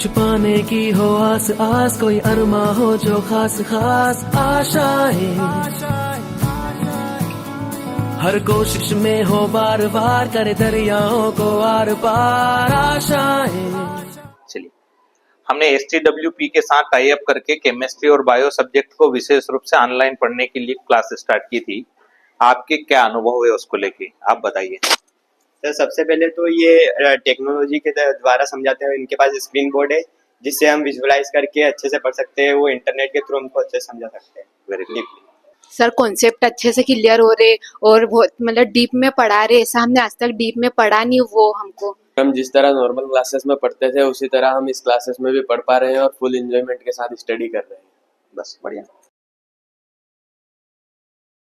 कुछ पाने की हो आस आस, कोई अरमा हो जो खास खास आशाएं, हर कोशिश में हो बार बार, करे दरियाओं को आर पार आशाएं। चलिए, हमने STWP के साथ टाई अप करके केमिस्ट्री और बायो सब्जेक्ट को विशेष रूप से ऑनलाइन पढ़ने के लिए क्लास स्टार्ट की थी। आपके क्या अनुभव हुए उसको लेके, आप बताइए। सर सबसे पहले तो ये टेक्नोलॉजी के द्वारा समझाते हैं। इनके पास स्क्रीन बोर्ड है जिससे हम विजुअलाइज करके अच्छे से पढ़ सकते हैं। वो इंटरनेट के थ्रू हमको अच्छे से समझा सकते हैं very good. Deeply. Sir concept अच्छे से क्लियर हो रहे और बहुत मतलब डीप में पढ़ा रहे, ऐसा हमने आज तक डीप में पढ़ा नहीं वो हमको। हम जिस तरह नॉर्मल क्लासेस में पढ़ते थे उसी तरह हम इस क्लासेस में भी पढ़ पा रहे हैं और फुल एंजॉयमेंट के साथ स्टडी कर रहे हैं। बस बढ़िया।